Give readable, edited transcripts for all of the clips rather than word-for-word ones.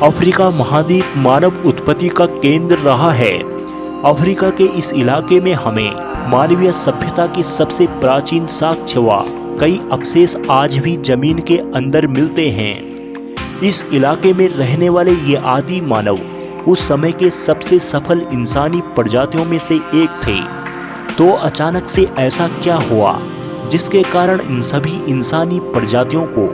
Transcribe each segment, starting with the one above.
Africa महाद्वीप मानव उत्पत्ति का केंद्र रहा है। अफ्रीका के इस इलाके में हमें मानवीय सभ्यता की सबसे प्राचीन साक्ष्य व कई अवशेष आज भी जमीन के अंदर मिलते हैं। इस इलाके में रहने वाले ये आदि मानव उस समय के सबसे सफल इंसानी प्रजातियों में से एक थे। तो अचानक से ऐसा क्या हुआ जिसके कारण इन सभी इंसानी प्रजातियों को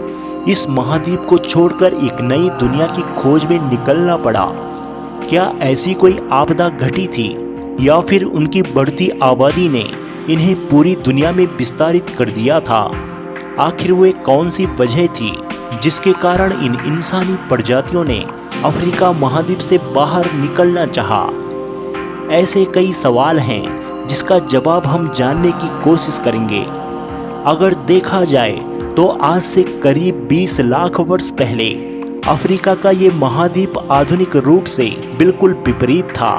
इस महाद्वीप को छोड़कर एक नई दुनिया की खोज में निकलना पड़ा? क्या ऐसी कोई आपदा घटी थी या फिर उनकी बढ़ती आबादी ने इन्हें पूरी दुनिया में विस्तारित कर दिया था? आखिर वो कौन सी वजह थी जिसके कारण इन इंसानी प्रजातियों ने अफ्रीका महाद्वीप से बाहर निकलना चाहा? ऐसे कई सवाल हैं जिसका जवाब हम जानने की कोशिश करेंगे। अगर देखा जाए तो आज से करीब 20 लाख वर्ष पहले अफ्रीका का ये महाद्वीप आधुनिक रूप से बिल्कुल विपरीत था।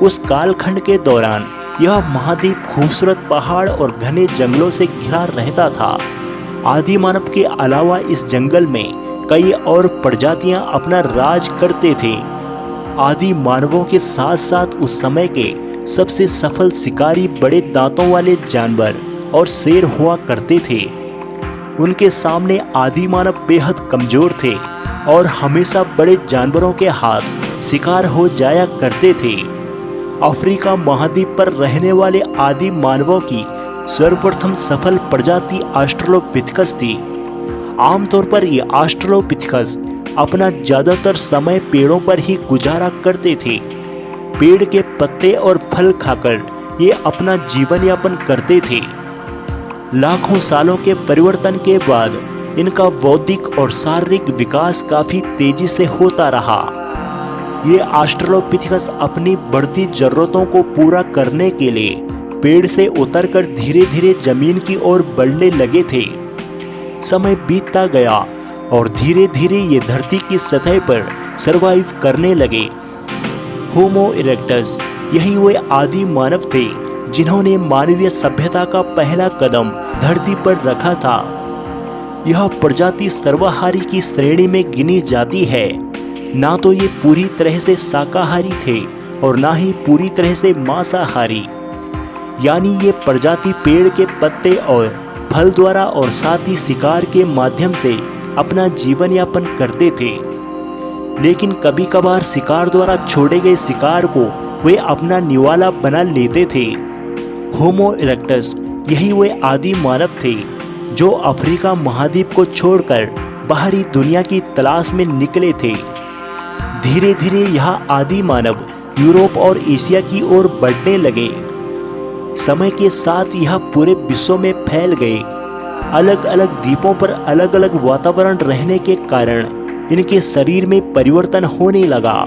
उस कालखंड के दौरान यह महाद्वीप खूबसूरत पहाड़ और घने जंगलों से घिरा रहता था। आदि मानव के अलावा इस जंगल में कई और प्रजातियां अपना राज करते थे। आदि मानवों के साथ साथ उस समय के सबसे सफल शिकारी बड़े दांतों वाले जानवर और शेर हुआ करते थे। उनके सामने आदि मानव बेहद कमजोर थे और हमेशा बड़े जानवरों के हाथ शिकार हो जाया करते थे। अफ्रीका महाद्वीप पर रहने वाले आदि मानवों की सर्वप्रथम सफल प्रजाति ऑस्ट्रेलोपिथेकस थी। आमतौर पर ये ऑस्ट्रेलोपिथेकस अपना ज्यादातर समय पेड़ों पर ही गुजारा करते थे। पेड़ के पत्ते और फल खाकर ये अपना जीवन यापन करते थे। लाखों सालों के परिवर्तन के बाद इनका बौद्धिक और शारीरिक विकास काफी तेजी से होता रहा। ये ऑस्ट्रेलोपिथेकस अपनी बढ़ती जरूरतों को पूरा करने के लिए पेड़ से उतरकर धीरे धीरे जमीन की ओर बढ़ने लगे थे। समय बीतता गया और धीरे धीरे ये धरती की सतह पर सरवाइव करने लगे। होमो इरेक्टस यही वे आदि मानव थे जिन्होंने मानवीय सभ्यता का पहला कदम धरती पर रखा था। यह प्रजाति सर्वाहारी की श्रेणी में गिनी जाती है। ना तो ये पूरी तरह से शाकाहारी थे और ना ही पूरी तरह से मांसाहारी, यानी ये प्रजाति पेड़ के पत्ते और फल द्वारा और साथ ही शिकार के माध्यम से अपना जीवन यापन करते थे। लेकिन कभी कभार शिकार द्वारा छोड़े गए शिकार को वे अपना निवाला बना लेते थे। होमो इरेक्टस यही वे आदि मानव थे जो अफ्रीका महाद्वीप को छोड़कर बाहरी दुनिया की तलाश में निकले थे। धीरे धीरे यह आदि मानव यूरोप और एशिया की ओर बढ़ने लगे। समय के साथ यह पूरे विश्व में फैल गए। अलग अलग द्वीपों पर अलग अलग वातावरण रहने के कारण इनके शरीर में परिवर्तन होने लगा,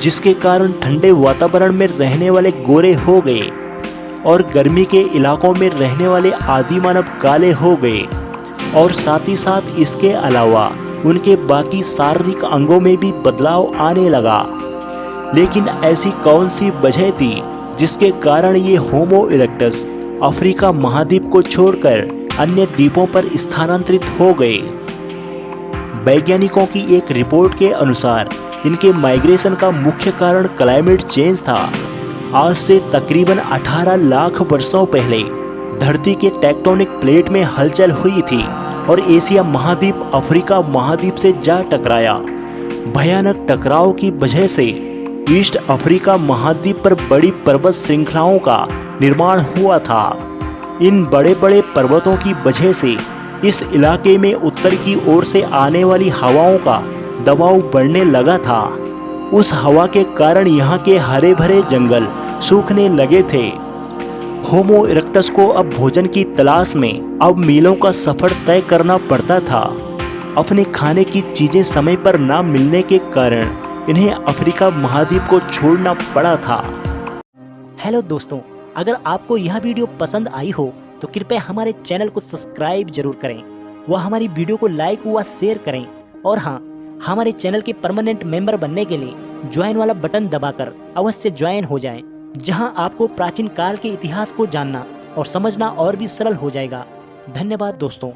जिसके कारण ठंडे वातावरण में रहने वाले गोरे हो गए और गर्मी के इलाकों में रहने वाले आदि मानव काले हो गए। और साथ ही साथ इसके अलावा उनके बाकी शारीरिक अंगों में भी बदलाव आने लगा। लेकिन ऐसी कौन सी वजह थी जिसके कारण ये होमो इरेक्टस अफ्रीका महाद्वीप को छोड़कर अन्य द्वीपों पर स्थानांतरित हो गए? वैज्ञानिकों की एक रिपोर्ट के अनुसार इनके माइग्रेशन का मुख्य कारण क्लाइमेट चेंज था। आज से तकरीबन 18 लाख वर्षों पहले धरती के टेक्टोनिक प्लेट में हलचल हुई थी और एशिया महाद्वीप अफ्रीका महाद्वीप से जा टकराया। भयानक टकराव की वजह से ईस्ट अफ्रीका महाद्वीप पर बड़ी पर्वत श्रृंखलाओं का निर्माण हुआ था। इन बड़े बड़े पर्वतों की वजह से इस इलाके में उत्तर की ओर से आने वाली हवाओं का दबाव बढ़ने लगा था। उस हवा के कारण यहाँ के हरे भरे जंगल सूखने लगे थे। होमो इरेक्टस को अब भोजन की तलाश में अब मीलों का सफर तय करना पड़ता था। अपने खाने की चीजें समय पर ना मिलने के कारण इन्हें अफ्रीका महाद्वीप को छोड़ना पड़ा था। हेलो दोस्तों, अगर आपको यह वीडियो पसंद आई हो तो कृपया हमारे चैनल को सब्सक्राइब जरूर करें व हमारी वीडियो को लाइक व शेयर करें। और हाँ, हमारे चैनल के परमानेंट मेंबर बनने के लिए ज्वाइन वाला बटन दबाकर अवश्य ज्वाइन हो जाएं, जहां आपको प्राचीन काल के इतिहास को जानना और समझना और भी सरल हो जाएगा। धन्यवाद दोस्तों।